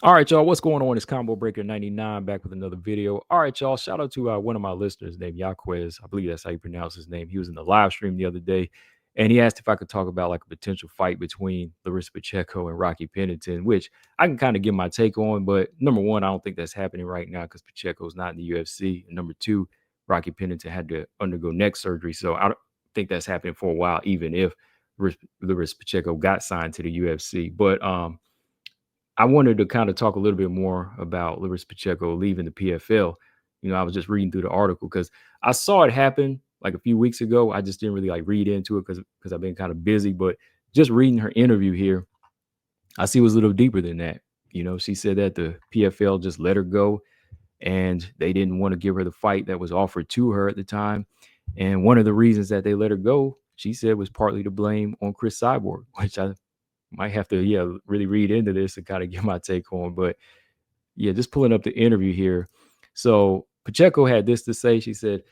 All right, y'all. What's going on? It's Combo Breaker 99 back with another video. All right, y'all. Shout out to one of my listeners named Yaquez. I believe that's how you pronounce his name. He was in the live stream the other day, and he asked if I could talk about like a potential fight between Larissa Pacheco and Rocky Pennington, which I can kind of give my take on. But number one, I don't think that's happening right now because Pacheco's not in the UFC. And number two, Rocky Pennington had to undergo neck surgery, so I don't think that's happening for a while, even if Larissa Pacheco got signed to the UFC. But I wanted to kind of talk a little bit more about Larissa Pacheco leaving the PFL. I was just reading through the article because I saw it happen like a few weeks ago. I just didn't really like read into it because I've been kind of busy. But just reading her interview here, I see it was a little deeper than that. She said that the PFL just let her go and they didn't want to give her the fight that was offered to her at the time. And one of the reasons that they let her go, she said, was partly to blame on Chris Cyborg, which I might have to, really read into this and kind of get my take on. But yeah, just pulling up the interview here. So Pacheco had this to say. She said,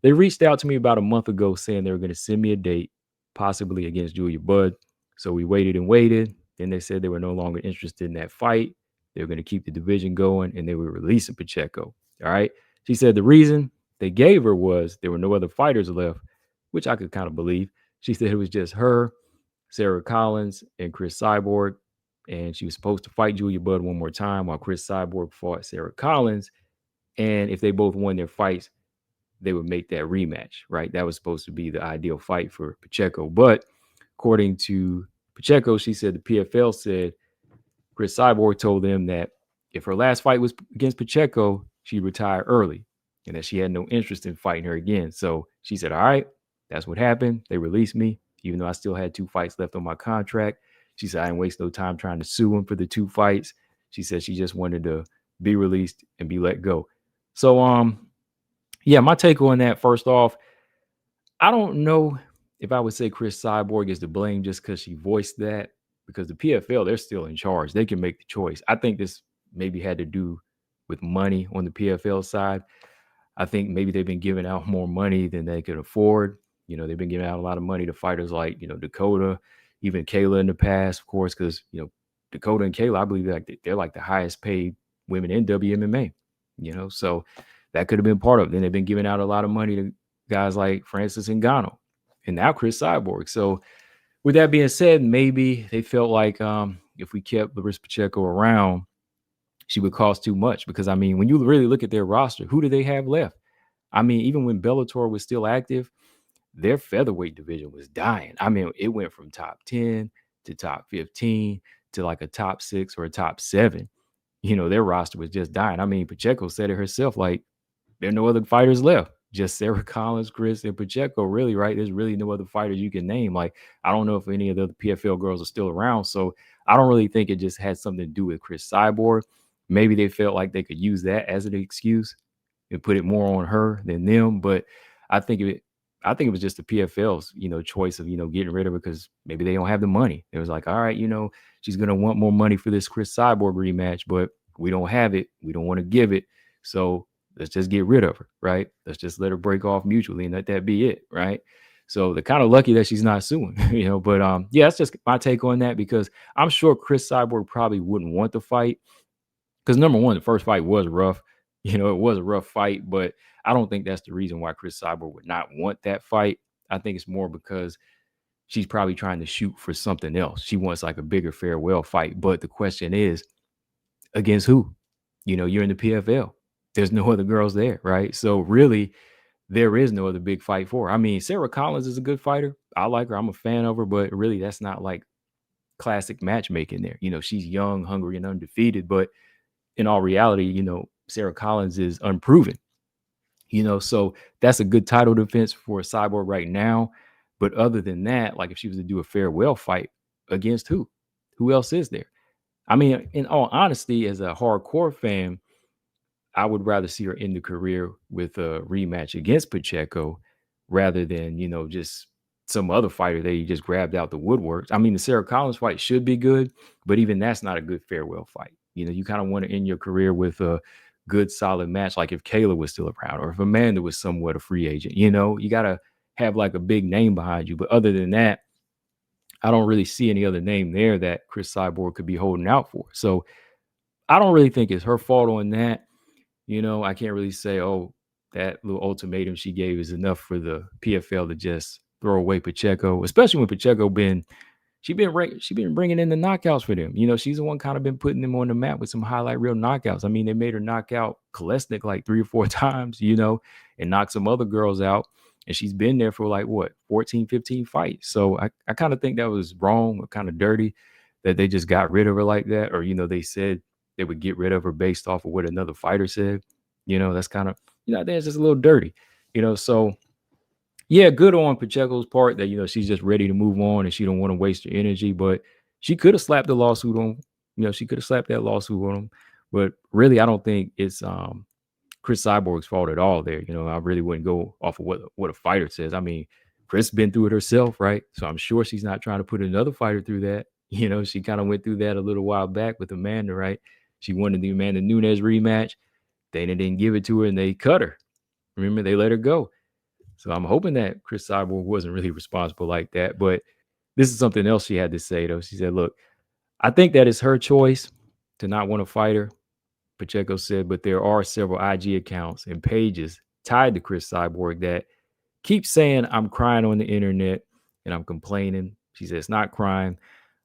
they reached out to me about a month ago saying they were going to send me a date, possibly against Julia Budd. So we waited and waited. Then they said they were no longer interested in that fight. They were going to keep the division going and they were releasing Pacheco. All right. She said the reason they gave her was there were no other fighters left, which I could kind of believe. She said it was just her, Sarah Collins, and Chris Cyborg. And she was supposed to fight Julia Budd one more time while Chris Cyborg fought Sarah Collins. And if they both won their fights, they would make that rematch, right? That was supposed to be the ideal fight for Pacheco. But according to Pacheco, she said the PFL said Chris Cyborg told them that if her last fight was against Pacheco, she'd retire early and that she had no interest in fighting her again. So she said, all right, that's what happened. They released me, even though I still had 2 fights left on my contract. She said, I didn't waste no time trying to sue him for the 2 fights. She said she just wanted to be released and be let go. So, yeah, my take on that, first off, I don't know if I would say Chris Cyborg is to blame just because she voiced that, because the PFL, they're still in charge. They can make the choice. I think this maybe had to do with money on the PFL side. I think maybe they've been giving out more money than they could afford. They've been giving out a lot of money to fighters like, Dakota, even Kayla in the past, of course, because, Dakota and Kayla, I believe they're like the highest paid women in WMMA, so that could have been part of it. Then they've been giving out a lot of money to guys like Francis Ngannou and now Chris Cyborg. So with that being said, maybe they felt like if we kept Larissa Pacheco around, she would cost too much. Because I mean, when you really look at their roster, who do they have left? I mean, even when Bellator was still active, their featherweight division was dying. I mean, it went from top 10 to top 15 to like a top 6 or a top 7. Their roster was just dying. I mean, Pacheco said it herself, like, there are no other fighters left. Just Sarah Collins, Chris, and Pacheco, really, right? There's really no other fighters you can name. Like, I don't know if any of the other PFL girls are still around. So I don't really think it just had something to do with Chris Cyborg. Maybe they felt like they could use that as an excuse and put it more on her than them. But I think it was just the PFL's, choice of, getting rid of her because maybe they don't have the money. It was like, all right, she's gonna want more money for this Chris Cyborg rematch, but we don't have it. We don't want to give it. So let's just get rid of her, right? Let's just let her break off mutually and let that be it, right? So they're kind of lucky that she's not suing, But yeah, that's just my take on that because I'm sure Chris Cyborg probably wouldn't want the fight because number one, the first fight was rough. It was a rough fight, but I don't think that's the reason why Chris Cyborg would not want that fight. I think it's more because she's probably trying to shoot for something else. She wants like a bigger farewell fight. But the question is, against who? You're in the PFL. There's no other girls there, right? So really, there is no other big fight for her. I mean, Sarah Collins is a good fighter. I like her. I'm a fan of her, but really, that's not like classic matchmaking there. She's young, hungry, and undefeated. But in all reality, Sarah Collins is unproven. So that's a good title defense for Cyborg right now. But other than that, like if she was to do a farewell fight against who? Who else is there? I mean, in all honesty, as a hardcore fan, I would rather see her end the career with a rematch against Pacheco rather than, just some other fighter they just grabbed out the woodworks. I mean, the Sarah Collins fight should be good, but even that's not a good farewell fight. You kind of want to end your career with a good, solid match, like if Kayla was still around or if Amanda was somewhat a free agent. You got to have like a big name behind you. But other than that, I don't really see any other name there that Chris Cyborg could be holding out for. So I don't really think it's her fault on that. I can't really say, oh, that little ultimatum she gave is enough for the PFL to just throw away Pacheco, especially when Pacheco she been bringing in the knockouts for them. She's the one kind of been putting them on the map with some highlight reel knockouts. I mean, they made her knock out Kolesnik like 3 or 4 times, and knock some other girls out. And she's been there for like what, 14, 15 fights. So I kind of think that was wrong or kind of dirty that they just got rid of her like that. Or, they said they would get rid of her based off of what another fighter said. That's kind of, I think it's just a little dirty, so yeah, good on Pacheco's part that she's just ready to move on and she don't want to waste her energy. But she could have slapped the lawsuit on, she could have slapped that lawsuit on him. But really, I don't think it's Chris Cyborg's fault at all. There, I really wouldn't go off of what a fighter says. I mean, Chris been through it herself, right? So I'm sure she's not trying to put another fighter through that. She kind of went through that a little while back with Amanda, right? She wanted the Amanda Nunes rematch. Dana didn't give it to her, and they cut her. Remember, they let her go. So I'm hoping that Chris Cyborg wasn't really responsible like that. But this is something else she had to say, though. She said, look, I think that it's her choice to not want to fight her, Pacheco said, but there are several IG accounts and pages tied to Chris Cyborg that keep saying I'm crying on the internet and I'm complaining. She said, it's not crying.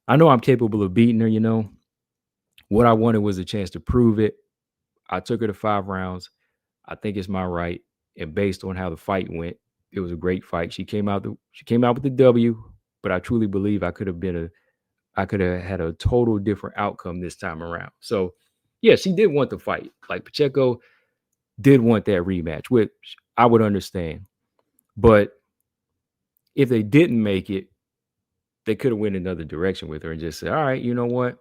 I know I'm capable of beating her, What I wanted was a chance to prove it. I took her to 5 rounds. I think it's my right. And based on how the fight went, it was a great fight. She came out with the W, but I truly believe I could have had a total different outcome this time around. So yeah, she did want the fight. Like Pacheco did want that rematch, which I would understand. But if they didn't make it, they could have went another direction with her and just said, all right, you know what?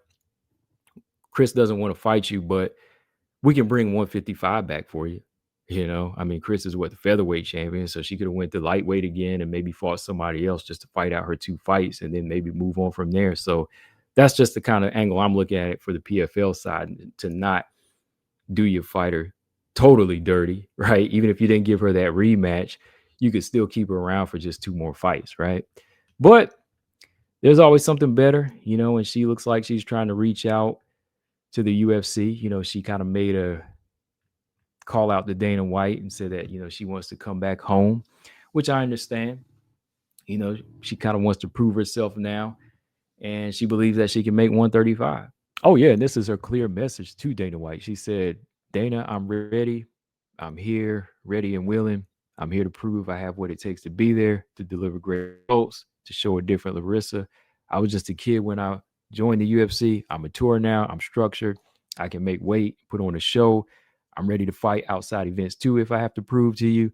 Chris doesn't want to fight you, but we can bring 155 back for you. I mean, Chris is the featherweight champion, so she could have went to lightweight again and maybe fought somebody else just to fight out her 2 fights and then maybe move on from there. So that's just the kind of angle I'm looking at it for the PFL side, to not do your fighter totally dirty, right? Even if you didn't give her that rematch, you could still keep her around for just 2 more fights, right? But there's always something better, and she looks like she's trying to reach out to the UFC. She kind of made a call out to Dana White and said that, she wants to come back home, which I understand. She kind of wants to prove herself now, and she believes that she can make 135. Oh, yeah. And this is her clear message to Dana White. She said, Dana, I'm ready. I'm here, ready and willing. I'm here to prove I have what it takes to be there, to deliver great results, to show a different Larissa. I was just a kid when I joined the UFC. I'm mature now. I'm structured. I can make weight, put on a show. I'm ready to fight outside events too if I have to prove to you,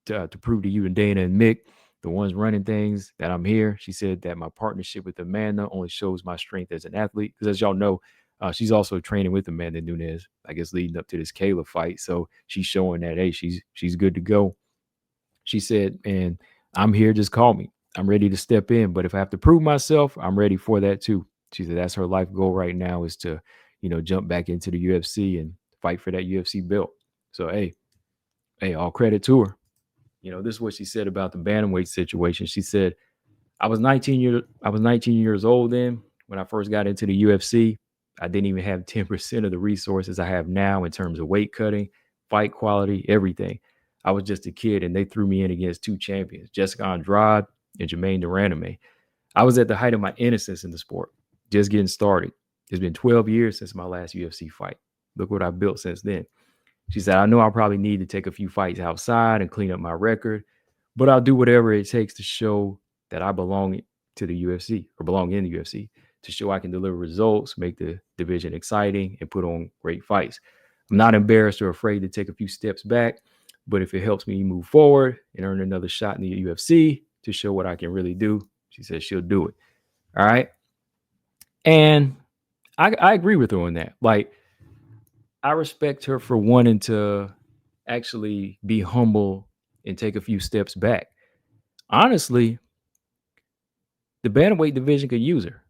to prove to you and Dana and Mick, the ones running things, that I'm here. She said that my partnership with Amanda only shows my strength as an athlete. Because as y'all know, she's also training with Amanda Nunes, I guess, leading up to this Kayla fight. So she's showing that, hey, she's good to go. She said, and I'm here, just call me. I'm ready to step in. But if I have to prove myself, I'm ready for that too. She said that's her life goal right now, is to, jump back into the UFC and fight for that UFC belt. So hey, all credit to her. This is what she said about the bantamweight situation. She said, I was 19 years old then when I first got into the UFC. I didn't even have 10% of the resources I have now in terms of weight cutting, fight quality, everything. I was just a kid, and they threw me in against 2 champions, Jessica Andrade and Jermaine Duraname. I was at the height of my innocence in the sport, just getting started. It's been 12 years since my last UFC fight. Look what I've built since then. She said, I know I'll probably need to take a few fights outside and clean up my record, but I'll do whatever it takes to show that I belong to the UFC, or belong in the UFC, to show I can deliver results, make the division exciting, and put on great fights. I'm not embarrassed or afraid to take a few steps back, but if it helps me move forward and earn another shot in the UFC to show what I can really do, she said she'll do it. All right. And I agree with her on that. Like, I respect her for wanting to actually be humble and take a few steps back. Honestly, the bantamweight division could use her.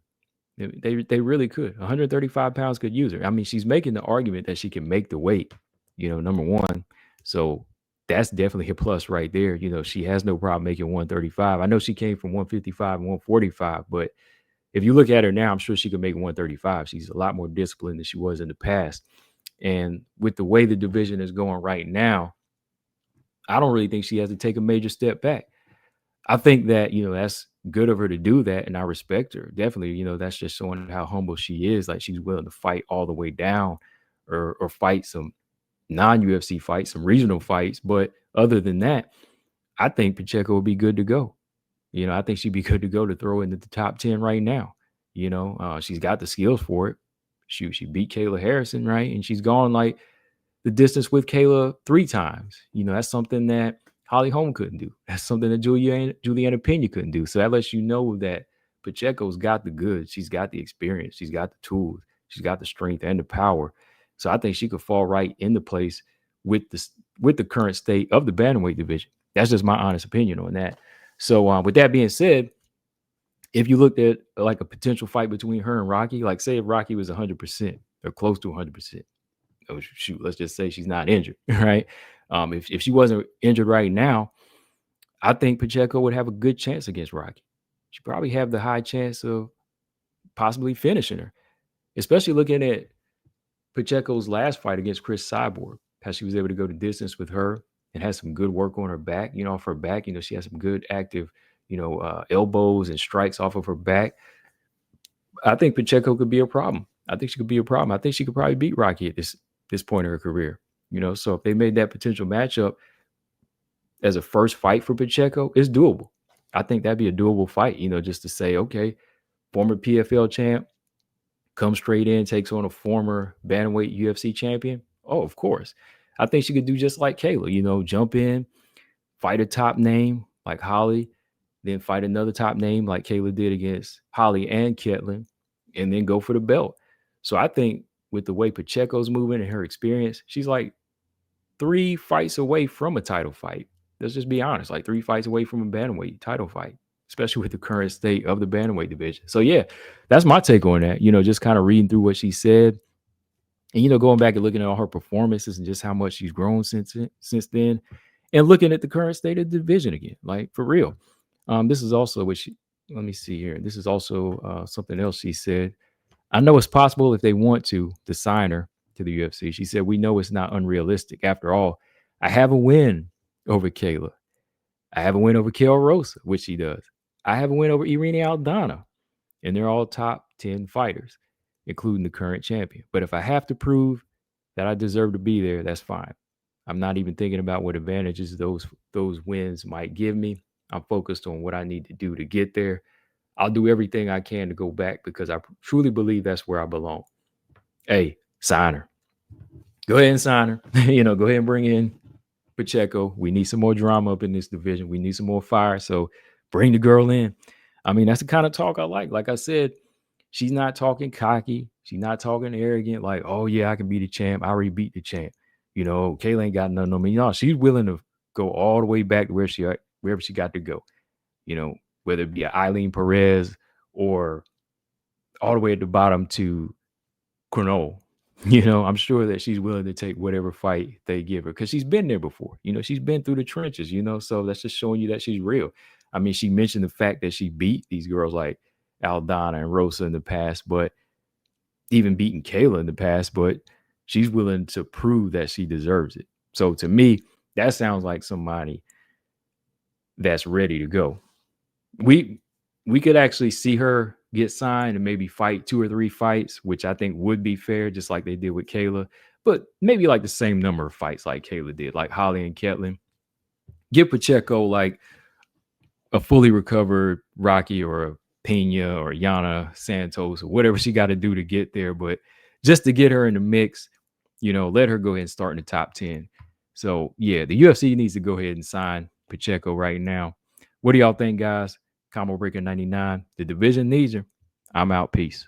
They really could. 135 pounds could use her. I mean, she's making the argument that she can make the weight, number one. So that's definitely a plus right there. She has no problem making 135. I know she came from 155 and 145, but if you look at her now, I'm sure she could make 135. She's a lot more disciplined than she was in the past. And with the way the division is going right now, I don't really think she has to take a major step back. I think that, that's good of her to do that, and I respect her. Definitely, that's just showing how humble she is. Like, she's willing to fight all the way down, or fight some non-UFC fights, some regional fights. But other than that, I think Pacheco will be good to go. I think she'd be good to go to throw into the top 10 right now. She's got the skills for it. Shoot, she beat Kayla Harrison, right? And she's gone like the distance with Kayla 3 times. That's something that Holly Holm couldn't do. That's something that Juliana Pena couldn't do. So that lets you know that Pacheco's got the goods. She's got the experience. She's got the tools. She's got the strength and the power. So I think she could fall right into place with the current state of the bantamweight division. That's just my honest opinion on that. So with that being said, if you looked at like a potential fight between her and Rocky, like say if Rocky was 100% or close to 100%, oh shoot, let's just say she's not injured, right? If she wasn't injured right now, I think Pacheco would have a good chance against Rocky. She'd probably have the high chance of possibly finishing her, especially looking at Pacheco's last fight against Chris Cyborg, how she was able to go the distance with her and had some good work on her back. Off her back, she has some good active, elbows and strikes off of her back. I think Pacheco could be a problem. I think she could be a problem. I think she could probably beat Rocky at this point in her career. So if they made that potential matchup as a first fight for Pacheco, it's doable. I think that'd be a doable fight, just to say, okay, former PFL champ, come straight in, takes on a former bantamweight UFC champion. Oh, of course. I think she could do just like Kayla, jump in, fight a top name like Holly, then fight another top name like Kayla did against Holly and Ketlin, and then go for the belt. So I think with the way Pacheco's moving and her experience, she's like 3 fights away from a title fight. Let's just be honest, like 3 fights away from a bantamweight title fight, especially with the current state of the bantamweight division. So yeah, that's my take on that. Just kind of reading through what she said, and going back and looking at all her performances and just how much she's grown since then, and looking at the current state of the division again, like for real. This is also what she. Let me see here. This is also something else she said. I know it's possible if they want to sign her to the UFC. She said, we know it's not unrealistic. After all, I have a win over Kayla. I have a win over Kel Rosa, which she does. I have a win over Irene Aldana, and they're all top 10 fighters, including the current champion. But if I have to prove that I deserve to be there, that's fine. I'm not even thinking about what advantages those wins might give me. I'm focused on what I need to do to get there. I'll do everything I can to go back because I truly believe that's where I belong. Hey, sign her. Go ahead and sign her. Go ahead and bring in Pacheco. We need some more drama up in this division. We need some more fire. So bring the girl in. I mean, that's the kind of talk I like. Like I said, she's not talking cocky. She's not talking arrogant. Like, oh yeah, I can be the champ. I already beat the champ. Kayla ain't got nothing on me. No, she's willing to go all the way back to wherever she got to go. Whether it be Eileen Perez or all the way at the bottom to Cronulla. I'm sure that she's willing to take whatever fight they give her because she's been there before. She's been through the trenches, so that's just showing you that she's real. I mean, she mentioned the fact that she beat these girls like Aldana and Rosa in the past, but even beating Kayla in the past, but she's willing to prove that she deserves it. So to me, that sounds like somebody that's ready to go. We could actually see her get signed and maybe fight 2 or 3 fights, which I think would be fair, just like they did with Kayla, but maybe like the same number of fights like Kayla did, like Holly and Ketlin. Give Pacheco like a fully recovered Rocky or a Pena or Yana Santos or whatever she got to do to get there. But just to get her in the mix, let her go ahead and start in the top 10. So yeah, the UFC needs to go ahead and sign Pacheco right now. What do y'all think, guys? Combo Breaker 99. The division needs her. I'm out. Peace.